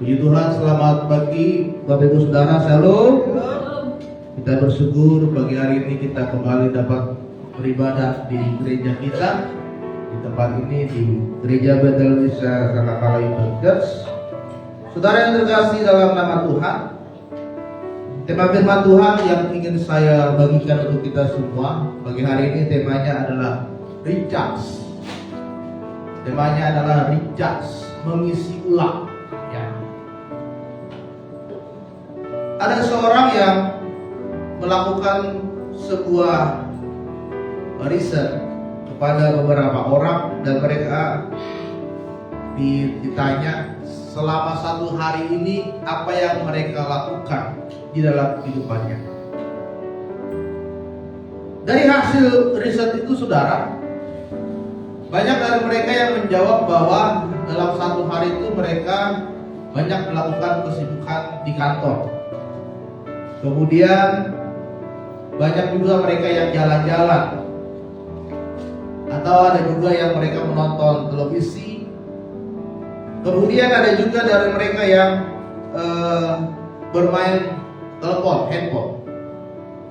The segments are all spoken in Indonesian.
Puji Tuhan, selamat pagi Bapak Ibu Saudara, Shalom. Kita bersyukur pagi hari ini kita kembali dapat beribadah di gereja kita, di tempat ini di Gereja Bethel Indonesia Sanakala United Church. Saudara yang terkasih dalam nama Tuhan, tema firman Tuhan yang ingin saya bagikan untuk kita semua pagi hari ini temanya adalah recharge. Temanya adalah recharge, mengisi ulang. Ya. Ada seorang yang melakukan sebuah riset kepada beberapa orang dan mereka ditanya selama satu hari ini apa yang mereka lakukan di dalam kehidupannya. Dari hasil riset itu, saudara, banyak dari mereka yang menjawab bahwa dalam satu hari itu mereka banyak melakukan kesibukan di kantor. Kemudian banyak juga mereka yang jalan-jalan, atau ada juga yang mereka menonton televisi. Kemudian ada juga dari mereka yang bermain telepon, handphone,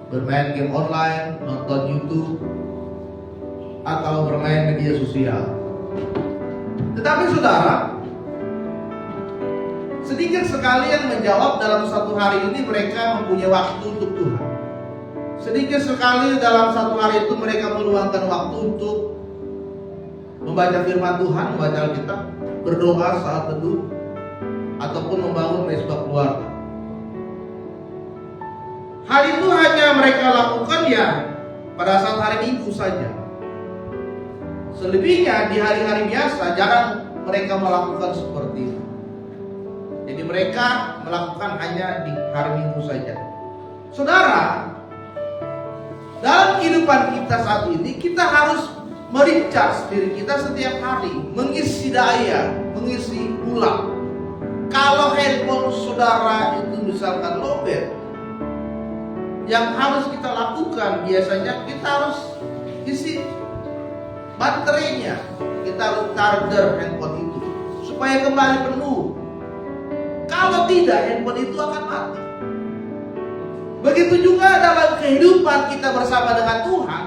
bermain game online, nonton YouTube, atau bermain media sosial. Tetapi saudara, sedikit sekali yang menjawab dalam satu hari ini mereka mempunyai waktu untuk Tuhan. Sedikit sekali dalam satu hari itu mereka meluangkan waktu untuk membaca firman Tuhan, membaca Alkitab, berdoa saat teduh, ataupun membangun mesbah keluarga. Hal itu hanya mereka lakukan ya pada saat hari Minggu saja. Selebihnya di hari-hari biasa jarang mereka melakukan seperti itu. Jadi mereka melakukan hanya di hari Minggu saja. Saudara, dalam kehidupan kita saat ini kita harus merecharge diri kita setiap hari, mengisi daya, mengisi ulang. Kalau handphone saudara itu misalkan lowbat, yang harus kita lakukan biasanya kita harus isi baterainya, kita harus charger handphone itu supaya kembali penuh. Kalau tidak, handphone itu akan mati. Begitu juga dalam kehidupan kita bersama dengan Tuhan.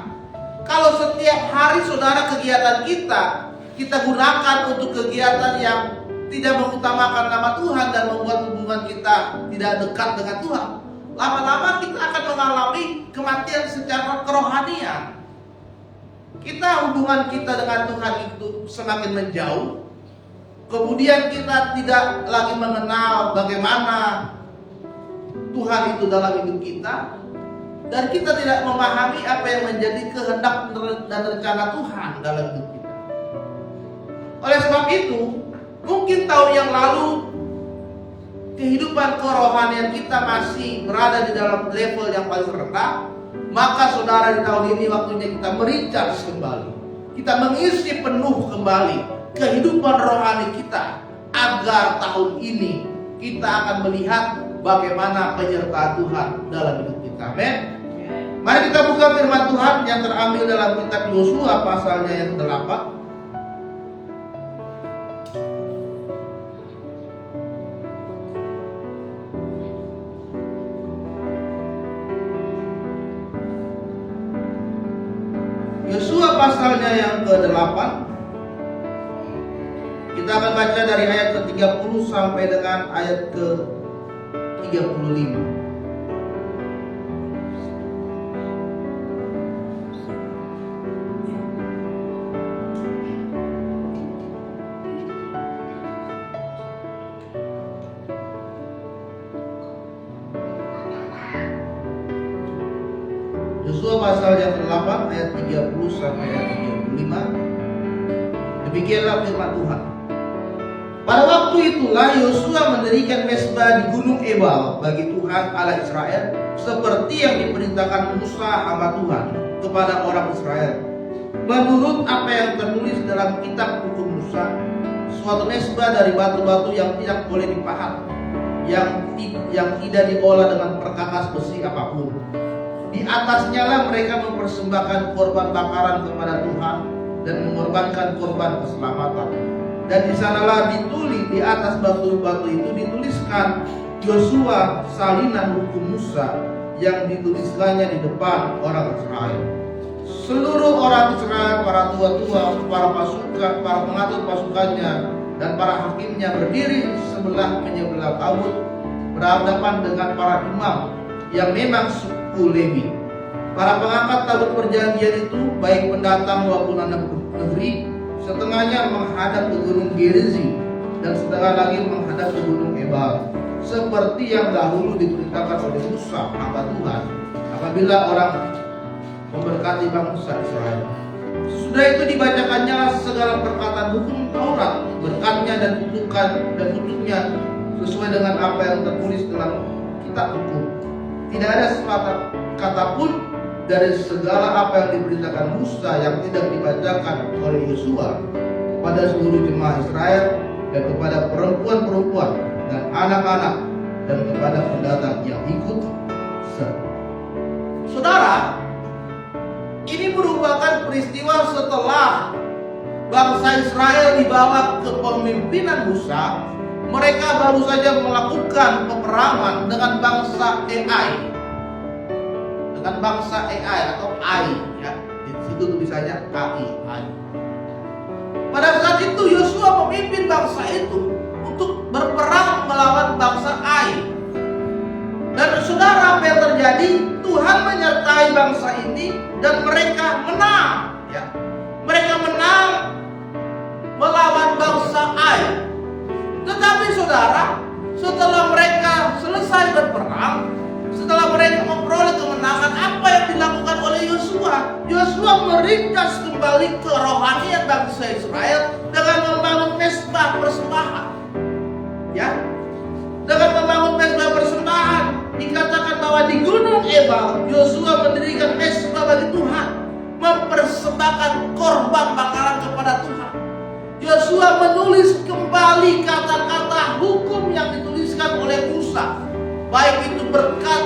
Kalau setiap hari saudara kegiatan kita gunakan untuk kegiatan yang tidak mengutamakan nama Tuhan dan membuat hubungan kita tidak dekat dengan Tuhan, lama-lama kita akan mengalami kematian secara kerohanian. Hubungan kita dengan Tuhan itu semakin menjauh. Kemudian kita tidak lagi mengenal bagaimana Tuhan itu dalam hidup kita, dan kita tidak memahami apa yang menjadi kehendak dan rencana Tuhan dalam hidup kita. Oleh sebab itu, mungkin tahun yang lalu kehidupan kerohanian kita masih berada di dalam level yang paling rendah. Maka saudara, di tahun ini waktunya kita merecharge kembali. Kita mengisi penuh kembali kehidupan rohani kita, agar tahun ini kita akan melihat bagaimana penyertaan Tuhan dalam hidup kita. Amin. Mari kita buka firman Tuhan yang terambil dalam kitab Yosua pasalnya yang 8. Yosua pasalnya yang ke-8. Kita akan baca dari ayat ke-30 sampai dengan ayat ke-35. Yosua pasal yang ke-8 ayat 30 sampai ayat 35. Demikianlah firman Tuhan. Pada waktu itulah Yosua mendirikan mesbah di Gunung Ebal bagi Tuhan Allah Israel, seperti yang diperintahkan Musa hamba Tuhan kepada orang Israel. Menurut apa yang tertulis dalam kitab hukum Musa, suatu mesbah dari batu-batu yang tidak boleh dipahat, yang tidak diolah dengan perkakas besi apapun. Di atasnya lah mereka mempersembahkan korban bakaran kepada Tuhan dan mengorbankan korban keselamatan. Dan di sanalah ditulis, di atas batu-batu itu dituliskan Yosua salinan hukum Musa yang dituliskannya di depan orang Israel. Seluruh orang Israel, para tua-tua, para pasukan, para pengatur pasukannya, dan para hakimnya berdiri sebelah menyebelah tabut berhadapan dengan para imam yang memang suku Lewi. Para pengangkat tabut perjanjian itu, baik pendatang maupun anak negeri, setengahnya menghadap ke gunung Gerizim dan setengah lagi menghadap ke gunung Ebal, seperti yang dahulu diperintahkan oleh Musa hamba Tuhan apabila orang memberkati bangsa Israel. Sesudah itu dibacakannya segala perkataan hukum Taurat, berkatnya dan kutuknya sesuai dengan apa yang tertulis dalam kitab hukum. Tidak ada sepatah kata pun dari segala apa yang diberitakan Musa yang tidak dibacakan oleh Yosua kepada seluruh jemaah Israel dan kepada perempuan-perempuan dan anak-anak dan kepada pendatang yang ikut serta. Saudara, ini merupakan peristiwa setelah bangsa Israel dibawa ke pemimpinan Musa. Mereka baru saja melakukan peperangan dengan bangsa Ai. Dengan bangsa Ai atau Ai, ya. Di situ tulisannya Ai. Pada saat itu Yosua memimpin bangsa itu untuk berperang melawan bangsa Ai. Dan saudara, apa yang terjadi? Tuhan menyertai bangsa ini dan mereka menang, ya. Mereka menang melawan bangsa Ai. Tetapi saudara, setelah mereka selesai berperang, setelah mereka memperoleh kemenangan, apa yang dilakukan oleh Yosua? Yosua meringkas kembali kerohanian bangsa Israel dengan membangun mezbah persembahan. Ya, dengan membangun mezbah persembahan, dikatakan bahwa di Gunung Ebal, Yosua mendirikan mezbah bagi Tuhan, mempersembahkan korban bakaran kepada Tuhan. Yosua menulis kembali kata-kata hukum yang dituliskan oleh Musa, baik itu berkat,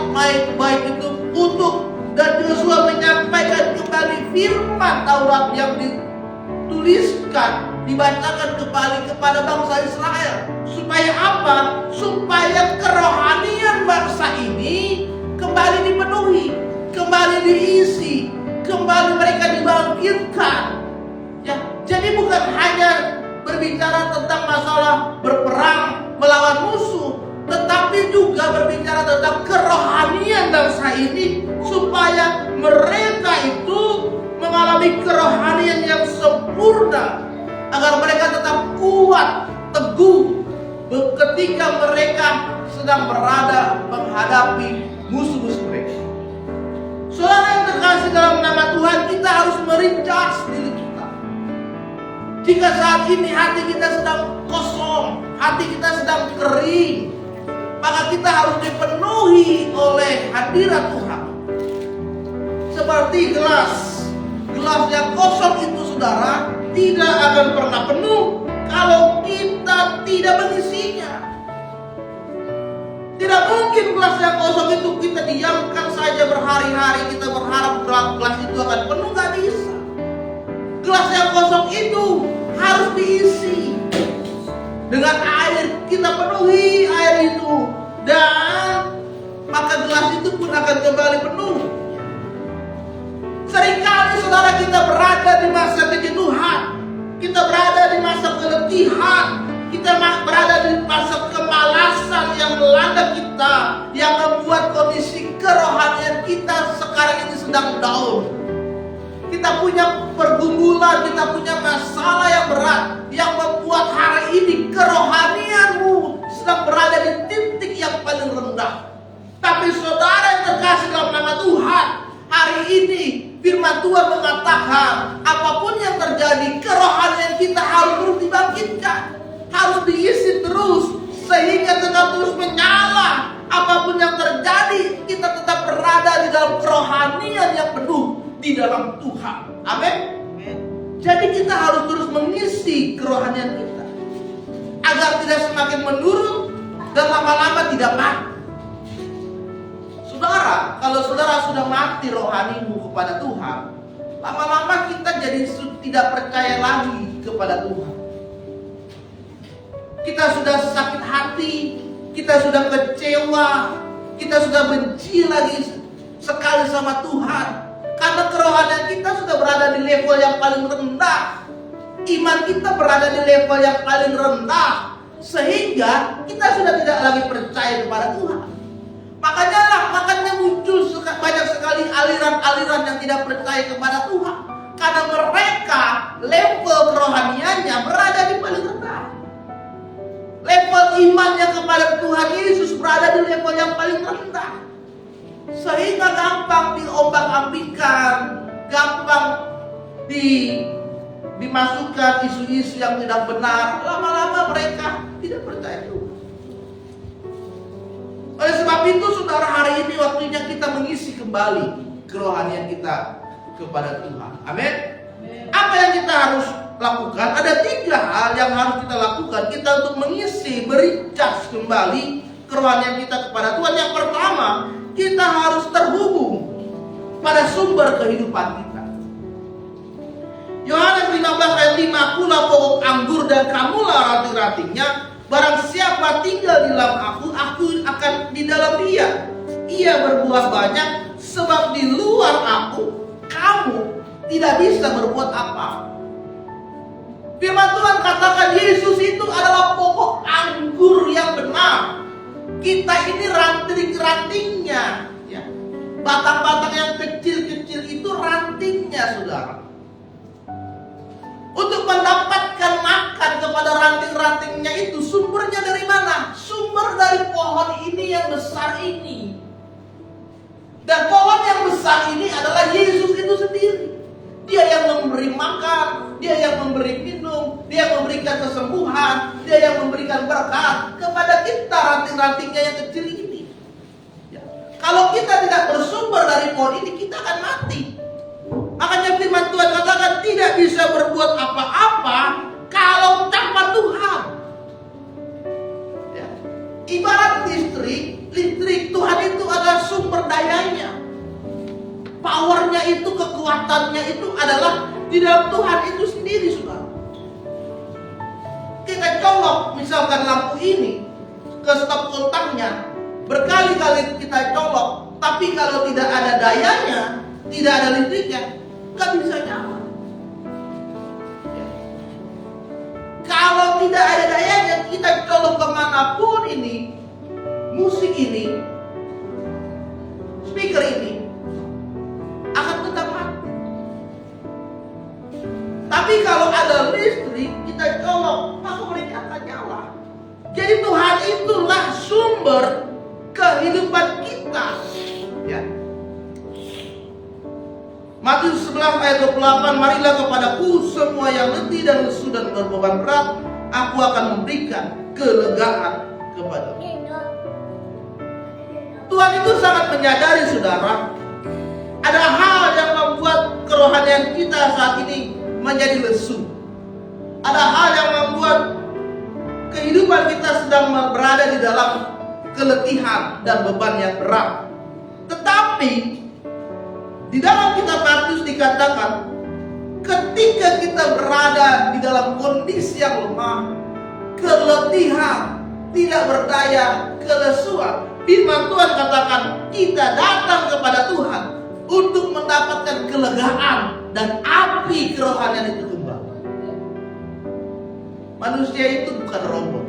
baik itu kutuk, dan Yosua menyampaikan kembali firman Taurat yang dituliskan, dibacakan kembali kepada bangsa Israel. Supaya apa? Supaya kerohanian bangsa ini kembali dipenuhi, kembali diisi, kembali mereka dibangkitkan. Ya, jadi bukan hanya berbicara tentang masalah berperang melawan musuh, tetapi juga berbicara tentang kerohanian bangsa ini, supaya mereka itu mengalami kerohanian yang sempurna, agar mereka tetap kuat, teguh ketika mereka sedang berada menghadapi musuh-musuh mereka. Saudara yang terkasih dalam nama Tuhan, kita harus meringkas diri kita. Jika saat ini hati kita sedang kosong, hati kita sedang kering, maka kita harus dipenuhi oleh hadirat Tuhan. Seperti gelas yang kosong itu, saudara, tidak akan pernah penuh kalau kita tidak mengisinya. Tidak mungkin gelas yang kosong itu kita diamkan saja berhari-hari, kita berharap gelas itu akan penuh, gak bisa. Gelas yang kosong itu harus diisi dengan air, kita penuhi air itu, dan maka gelas itu pun akan kembali penuh. Seringkali saudara, kita berada di masa kejenuhan, kita berada di masa keletihan, kita berada di masa kemalasan yang melanda kita, yang membuat kondisi kerohanian kita sekarang ini sedang down. Kita punya pergumulan, kita punya masalah yang berat, yang membuat hari ini kerohanianmu sedang berada di titik yang paling rendah. Tapi saudara yang terkasih dalam nama Tuhan, hari ini firman Tuhan mengatakan, apapun yang terjadi, kerohanian kita harus terus dibangkitkan, harus diisi terus, sehingga tetap terus menyala. Apapun yang terjadi, kita tetap berada di dalam kerohanian yang penuh di dalam Tuhan. Amin. Jadi kita harus terus mengisi kerohanian kita, agar tidak semakin menurun dan lama-lama tidak mati. Saudara, kalau saudara sudah mati rohanimu kepada Tuhan, lama-lama kita jadi tidak percaya lagi kepada Tuhan. kita sudah sakit hati, kita sudah kecewa, kita sudah benci lagi sekali sama Tuhan. Karena kerohanian kita sudah berada di level yang paling rendah. Iman kita berada di level yang paling rendah. Sehingga kita sudah tidak lagi percaya kepada Tuhan. Makanya muncul banyak sekali aliran-aliran yang tidak percaya kepada Tuhan. Karena mereka level kerohaniannya berada di paling rendah. Level imannya kepada Tuhan Yesus berada di level yang paling rendah. Sehingga gampang diombang-ambingkan, gampang dimasukkan isu-isu yang tidak benar. Lama-lama mereka tidak percaya Tuhan. Oleh sebab itu saudara, hari ini waktunya kita mengisi kembali kerohanian kita kepada Tuhan. Amin. Apa yang kita harus lakukan? Ada 3 hal yang harus kita lakukan kita untuk mengisi, mericas kembali kerohanian kita kepada Tuhan. Yang pertama, kita harus terhubung pada sumber kehidupan kita. Yohanes 15 ayat 5, akulah pokok anggur dan kamulah ranting-rantingnya. Barang siapa tinggal di dalam aku akan di dalam dia. Ia berbuah banyak, sebab di luar aku, kamu tidak bisa berbuat apa. Firman Tuhan katakan Yesus itu adalah pokok anggur yang benar. Kita ini ranting-rantingnya, ya. Batang-batang yang kecil-kecil itu rantingnya, saudara. Untuk mendapatkan makan kepada ranting-rantingnya itu, sumbernya dari mana? Sumber dari pohon ini yang besar ini. Dan pohon yang besar ini adalah Yesus itu sendiri. Dia yang memberi makan, dia yang memberi minum, dia yang memberikan kesembuhan, dia yang memberikan berkat kepada kita ranting-rantingnya yang kecil ini. Ya. Kalau kita tidak bersumber dari pohon ini, kita akan mati. Makanya firman Tuhan katakan tidak bisa berbuat apa-apa kalau tanpa Tuhan. Ya. Ibarat listrik Tuhan itu adalah sumber dayanya. Powernya itu, kekuatannya itu adalah di dalam Tuhan itu sendiri, saudara. Kita colok misalkan lampu ini ke stop kontaknya, berkali-kali kita colok, tapi kalau tidak ada dayanya, tidak ada listriknya, nggak bisa nyala. Ya. Kalau tidak ada dayanya, kita colok kemanapun ini, musik ini, speaker ini, akan tetap mati. Tapi kalau ada listrik, kita colok, maka mereka akan nyala. Jadi Tuhan itulah sumber kehidupan kita. Ya. Matius 11 ayat 28, marilah kepadaku semua yang letih dan lesu dan berbeban berat, aku akan memberikan kelegaan kepadamu. Tuhan itu sangat menyadari, saudara, ada hal yang membuat kerohanian kita saat ini menjadi lesu. Ada hal yang membuat kehidupan kita sedang berada di dalam keletihan dan beban yang berat. Tetapi di dalam kitab Matius dikatakan, ketika kita berada di dalam kondisi yang lemah, keletihan, tidak berdaya, kelesuan, firman Tuhan katakan kita datang kepada Tuhan untuk mendapatkan kelegaan dan api kerohanian itu kembali. Manusia itu bukan robot.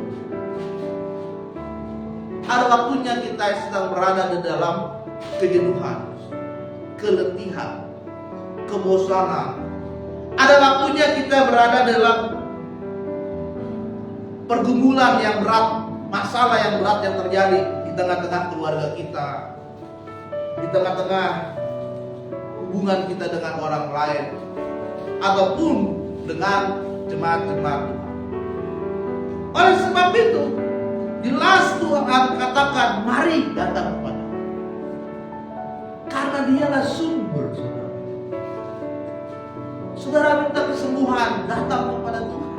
Ada waktunya kita sedang berada di dalam kejenuhan, keletihan, kebosanan. Ada waktunya kita berada dalam pergumulan yang berat, masalah yang berat yang terjadi di tengah-tengah keluarga kita, di tengah-tengah hubungan kita dengan orang lain, ataupun dengan jemaat-jemaat Tuhan. Oleh sebab itu, jelas Tuhan katakan, mari datang kepada, karena dialah sumber, saudara. Saudara minta kesembuhan, datang kepada Tuhan.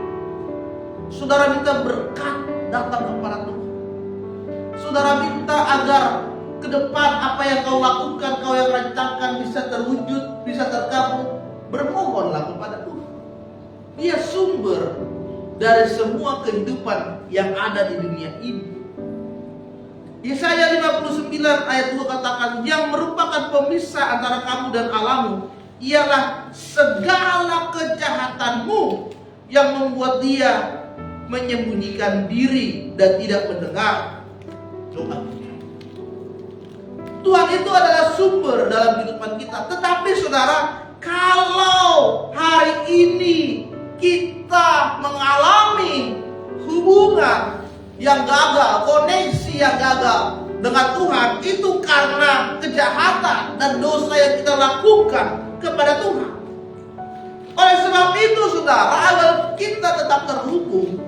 Saudara minta berkat, datang kepada Tuhan. Saudara minta agar ke depan apa yang kau lakukan, kau yang rancangkan bisa terwujud, bisa terkabul, bermohonlah kepada Tuhan. Dia sumber dari semua kehidupan yang ada di dunia ini. Yesaya 59 ayat 2 katakan, yang merupakan pemisah antara kamu dan Allahmu ialah segala kejahatanmu yang membuat dia menyembunyikan diri dan tidak mendengar doa. Tuhan itu adalah sumber dalam kehidupan kita. Tetapi saudara, kalau hari ini kita mengalami hubungan yang gagal, koneksi yang gagal dengan Tuhan, itu karena kejahatan dan dosa yang kita lakukan kepada Tuhan. Oleh sebab itu saudara, agar kita tetap terhubung,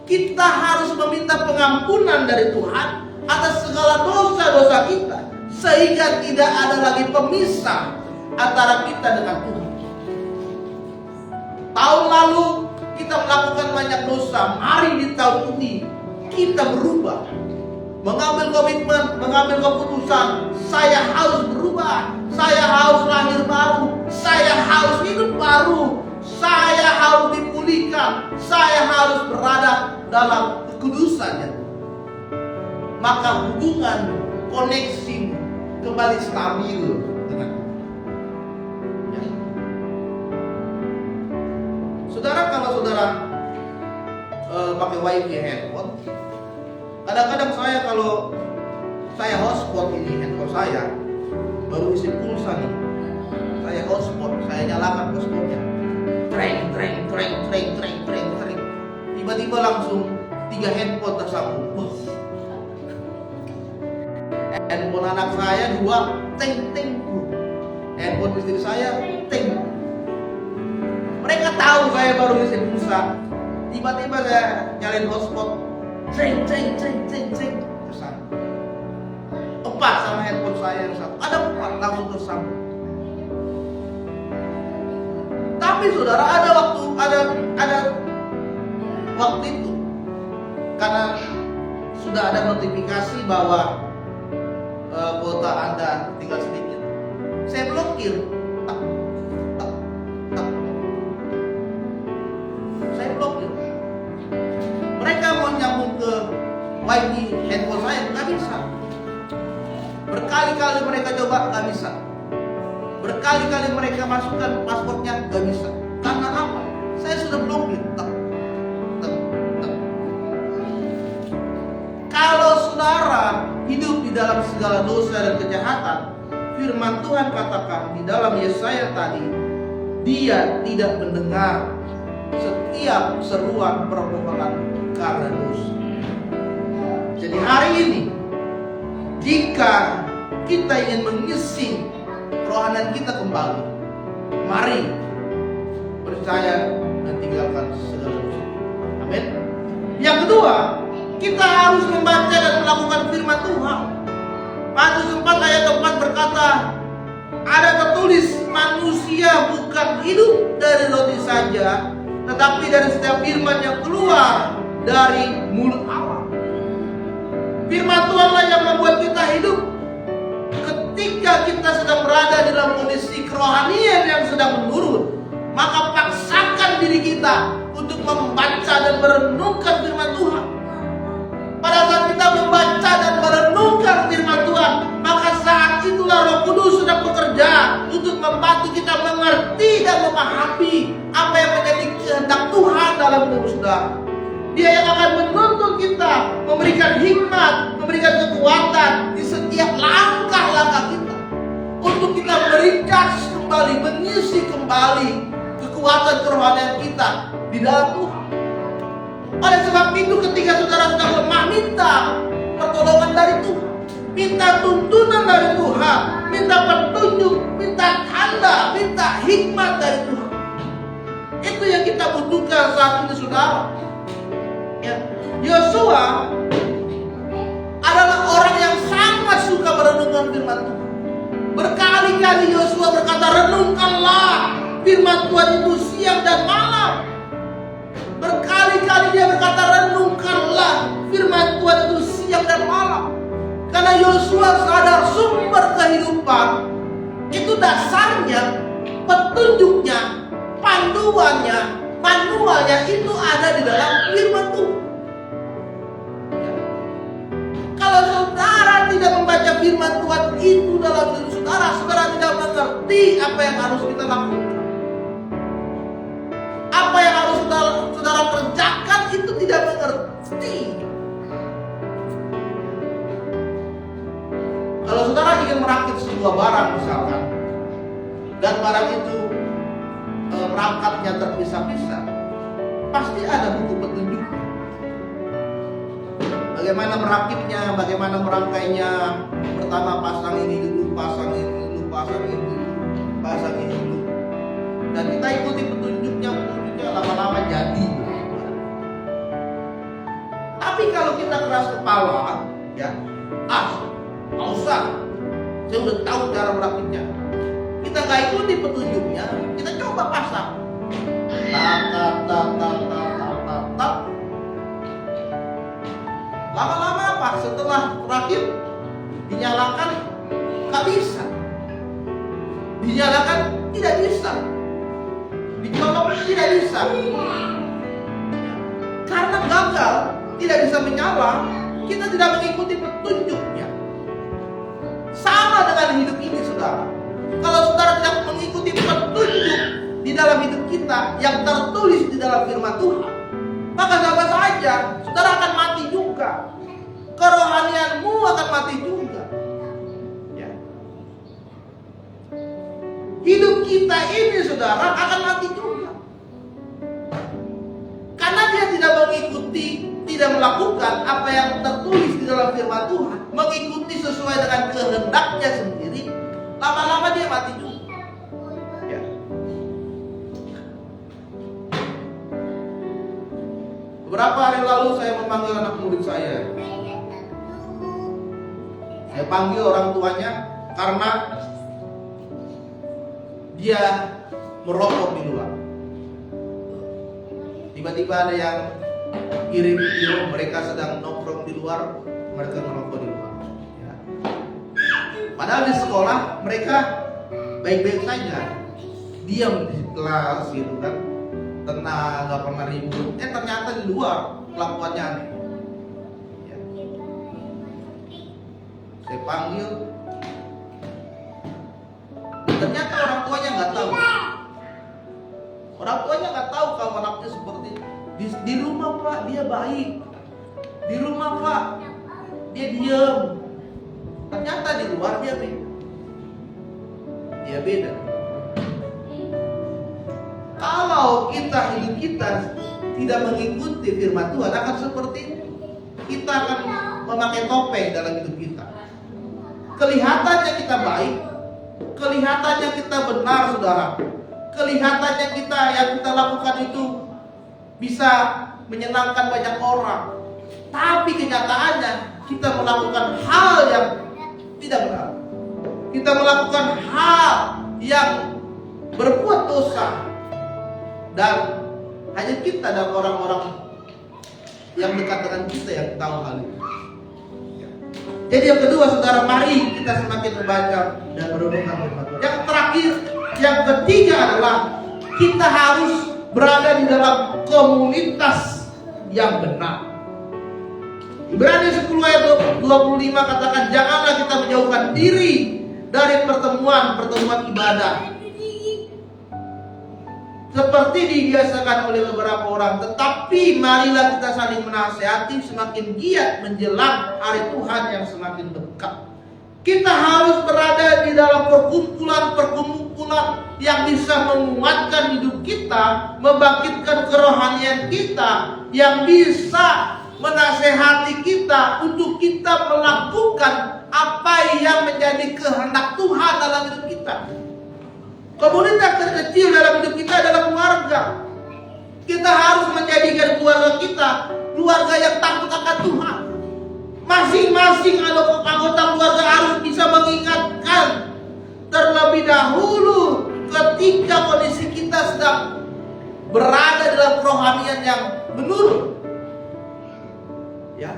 kita harus meminta pengampunan dari Tuhan atas segala dosa-dosa kita, sehingga tidak ada lagi pemisah antara kita dengan Tuhan. Tahun lalu kita melakukan banyak dosa. Mari di tahun ini kita berubah, mengambil komitmen, mengambil keputusan. Saya harus berubah, saya harus lahir baru, saya harus hidup baru, saya harus dipulihkan, saya harus berada dalam kekudusannya. Maka hubungan, koneksi kembali stabil dengan ya. Saudara, kalau saudara pakai wifi handphone, kadang-kadang saya kalau saya hotspot ini handphone saya baru isi pulsa nih, saya hotspot, saya nyalakan hotspotnya, treng, tiba-tiba langsung 3 handphone tersambung. Handphone anak saya 2, ting. Handphone istri saya, ting. Mereka tahu saya baru isi pulsa. Tiba-tiba saya nyalain hotspot, ceng. Tersambung. 4 sama handphone saya yang satu. Ada 4 langsung tersambung. Tapi saudara, ada waktu itu, karena sudah ada notifikasi bahwa kuota Anda tinggal sedikit, saya blokir. Saya blokir. Mereka mau nyambung ke wifi handphone saya, nggak bisa. Berkali-kali mereka coba, nggak bisa. Berkali-kali mereka masukkan passwordnya, nggak bisa. Karena apa? Saya sudah blokir. Kalau saudara hidup di dalam segala dosa dan kejahatan, firman Tuhan katakan di dalam Yesaya tadi, dia tidak mendengar setiap seruan permohonan karena dosa. Jadi hari ini, jika kita ingin mengisi kerohanian kita kembali, mari percaya dan tinggalkan segala dosa. Amin. Yang kedua, kita harus membaca dan melakukan firman Tuhan. Matius 4 ayat 4 berkata, ada tertulis, manusia bukan hidup dari roti saja, tetapi dari setiap firman yang keluar dari mulut Allah. Firman Tuhanlah yang membuat kita hidup. Ketika kita sedang berada dalam kondisi kerohanian yang sedang menurun, maka paksakan diri kita untuk membaca dan merenungkan firman Tuhan. Pada saat kita membaca dan merenungkan firman Tuhan, maka saat itulah Roh Kudus sedang bekerja untuk membantu kita mengerti dan memahami apa yang menjadi kehendak Tuhan dalam hidup saudara. Dia yang akan menuntun kita, memberikan hikmat, memberikan kekuatan di setiap langkah-langkah kita, untuk kita meringkas kembali, mengisi kembali kekuatan kerohanian kita di dalam Tuhan. Oleh sebab itu, ketika saudara sedang lemah, minta pertolongan dari Tuhan, minta tuntunan dari Tuhan, minta petunjuk, minta tanda, minta hikmat dari Tuhan. Itu yang kita butuhkan saat ini saudara. Yosua adalah orang yang sangat suka merenungkan firman Tuhan. Berkali-kali Yosua berkata, renungkanlah firman Tuhan itu siang dan malam. Berkali-kali dia berkata, renungkanlah firman Tuhan itu siang dan malam. Karena Yosua sadar sumber kehidupan itu dasarnya, petunjuknya, panduannya Manualnya itu ada di dalam firman Tuhan. Ya. Kalau saudara tidak membaca firman Tuhan itu dalam diri saudara, saudara tidak mengerti apa yang harus kita lakukan. Apa yang harus saudara kerjakan itu tidak mengerti. Kalau saudara ingin merakit sebuah barang misalkan, dan barang itu perangkatnya terpisah-pisah, pasti ada buku petunjuknya. Bagaimana merakitnya, bagaimana merangkainya. Pertama pasang ini dulu, pasang ini dulu, pasang ini dulu, pasang ini dulu. Dan kita ikuti petunjuknya, lama-lama jadi. Tapi kalau kita keras kepala, ya, nggak usah, saya udah tahu cara merakitnya. Kita nggak ikuti petunjuknya, kita coba pasang. Tak. Lama-lama apa? Setelah rakit, dinyalakan, nggak bisa. Dinyalakan, tidak bisa. Dicolok, tidak bisa. Karena gagal, tidak bisa menyala, kita tidak mengikuti petunjuknya. Sama dengan hidup ini, saudara. Kalau saudara tidak mengikuti petunjuk di dalam hidup kita yang tertulis di dalam firman Tuhan, maka sama saja saudara akan mati juga. Kerohanianmu akan mati juga. Ya. Hidup kita ini, saudara, akan mati juga. Karena dia tidak mengikuti, tidak melakukan apa yang tertulis di dalam firman Tuhan, mengikuti sesuai dengan kehendaknya sendiri, lama-lama dia mati juga. Ya. Beberapa hari lalu saya memanggil anak murid saya. Saya panggil orang tuanya karena dia merokok di luar. Tiba-tiba ada yang kirim video mereka sedang nongkrong di luar, mereka merokok di luar. Ya. Padahal di sekolah mereka baik-baik saja, diam di kelas gitu kan, tenang, nggak pernah ribut. Ternyata di luar kelakuannya aneh. Ya. Saya panggil, ternyata orang tuanya nggak tahu. Orang tuanya nggak tahu kalau anaknya seperti di rumah Pak dia baik, di rumah Pak dia diam. Ternyata di luar dia beda. Dia beda. Kalau kita hidup kita tidak mengikuti firman Tuhan, akan seperti kita akan memakai topeng dalam hidup kita. Kelihatannya kita baik, kelihatannya kita benar, saudara. Kelihatannya kita yang kita lakukan itu bisa menyenangkan banyak orang, tapi kenyataannya kita melakukan hal yang tidak benar. Kita melakukan hal yang berbuat dosa, dan hanya kita dan orang-orang yang dekat dengan kita yang tahu hal itu. Jadi yang kedua, saudara, mari kita semakin membaca dan merenungkan firman Tuhan. Yang terakhir, yang ketiga adalah kita harus berada di dalam komunitas yang benar. Ibrani 10 ayat 25 katakan, janganlah kita menjauhkan diri dari pertemuan ibadah seperti dibiasakan oleh beberapa orang, tetapi marilah kita saling menasihati semakin giat menjelang hari Tuhan yang semakin dekat. Kita harus berada di dalam perkumpulan yang bisa menguatkan hidup kita, membangkitkan kerohanian kita, yang bisa menasehati kita untuk kita melakukan apa yang menjadi kehendak Tuhan dalam hidup kita. Komunitas terkecil dalam hidup kita adalah keluarga. Kita harus menjadikan keluarga kita keluarga yang takut akan Tuhan. Masing-masing anggota keluarga harus bisa mengingatkan terlebih dahulu ketika kondisi kita sedang berada dalam kerohanian yang menurun. Ya,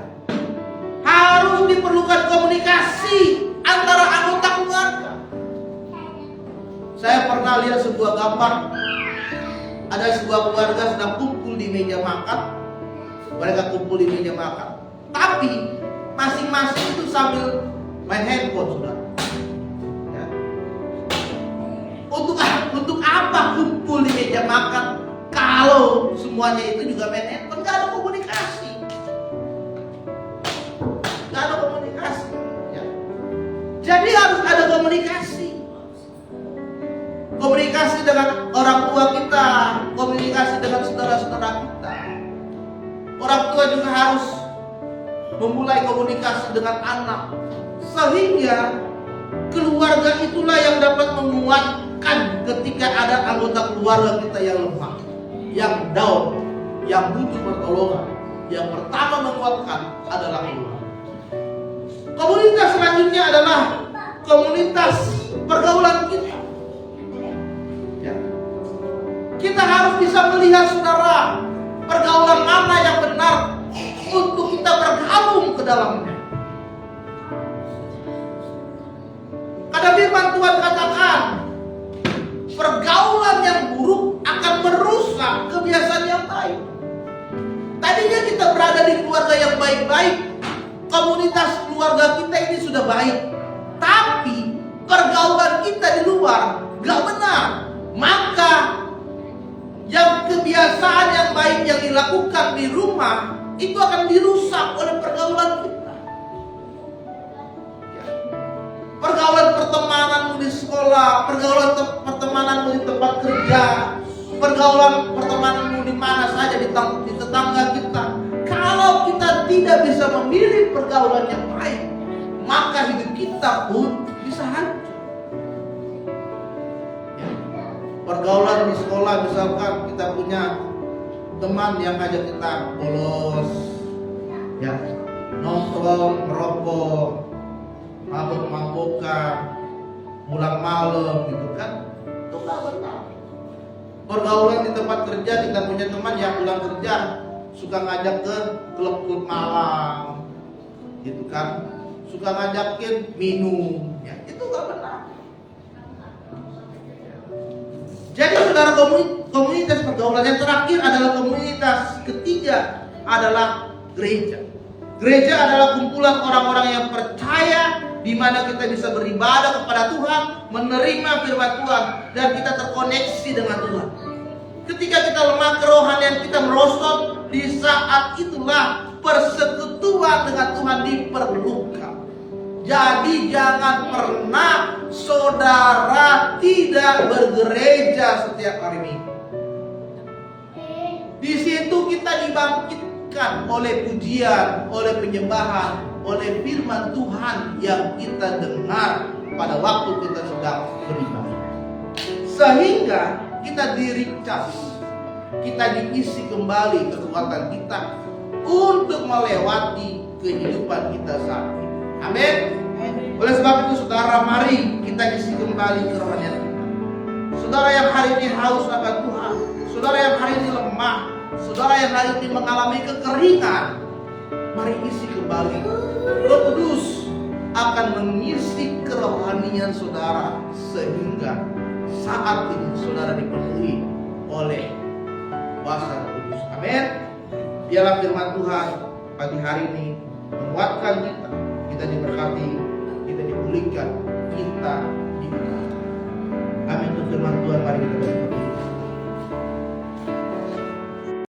harus diperlukan komunikasi antara anggota keluarga. Saya pernah lihat sebuah gambar ada sebuah keluarga sedang kumpul di meja makan. Mereka kumpul di meja makan, tapi masing-masing itu sambil main handphone, saudara. Ya. Untuk apa kumpul di meja makan kalau semuanya itu juga main handphone? Gak ada komunikasi. Gak ada komunikasi. Ya. Jadi harus ada komunikasi. Komunikasi dengan orang tua kita, komunikasi dengan saudara-saudara kita. Orang tua juga harus memulai komunikasi dengan anak, sehingga keluarga itulah yang dapat menguatkan ketika ada anggota keluarga kita yang lemah, yang down, yang butuh pertolongan. Yang pertama menguatkan adalah keluarga. Komunitas selanjutnya adalah komunitas pergaulan kita. Ya. Kita harus bisa melihat, saudara, pergaulan mana yang benar untuk kita bergabung ke dalamnya. Karena firman Tuhan katakan, pergaulan yang buruk akan merusak kebiasaan yang baik. Tadinya kita berada di keluarga yang baik-baik, komunitas keluarga kita ini sudah baik, tapi pergaulan kita di luar gak benar. Maka yang kebiasaan yang baik yang dilakukan di rumah itu akan dirusak oleh pergaulan kita. Ya. Pergaulan pertemananmu di sekolah, pergaulan pertemananmu di tempat kerja, pergaulan pertemananmu di mana saja di tetangga kita. Kalau kita tidak bisa memilih pergaulan yang baik, maka hidup kita pun bisa hancur. Pergaulan di sekolah, misalkan kita punya teman yang ngajak kita bolos, ya, nongkrong, merokok, mabuk-mabukan, pulang malam, gitu kan? Itu nggak benar. Pergaulan di tempat kerja, kita punya teman yang pulang kerja suka ngajak ke klub-klub malam, gitu kan? Suka ngajakin minum, ya, itu nggak benar. Jadi saudara, komunitas pergaulan yang terakhir adalah komunitas ketiga adalah gereja. Gereja adalah kumpulan orang-orang yang percaya, di mana kita bisa beribadah kepada Tuhan, menerima firman Tuhan, dan kita terkoneksi dengan Tuhan. Ketika kita lemah kerohanian, kita merosot, di saat itulah persekutuan dengan Tuhan diperlukan. Jadi jangan pernah saudara tidak bergereja setiap hari Minggu. Di situ kita dibangkitkan oleh pujian, oleh penyembahan, oleh firman Tuhan yang kita dengar pada waktu kita sedang beribadah. Sehingga kita di-recharge, kita diisi kembali kekuatan kita untuk melewati kehidupan kita saat ini. Amin. Oleh sebab itu saudara, mari kita isi kembali kerohanian kita. Saudara yang hari ini haus akan Tuhan, saudara yang hari ini lemah, saudara yang hari ini mengalami kekeringan, mari isi kembali. Roh Kudus akan mengisi kerohanian saudara, sehingga saat ini saudara dipenuhi oleh kuasa Roh Kudus. Amin. Biarlah firman Tuhan pagi hari ini menguatkan kita. Kita diberkati, kita dipulihkan, kita diberkati. Amin. Untuk firman Tuhan, mari kita berdoa.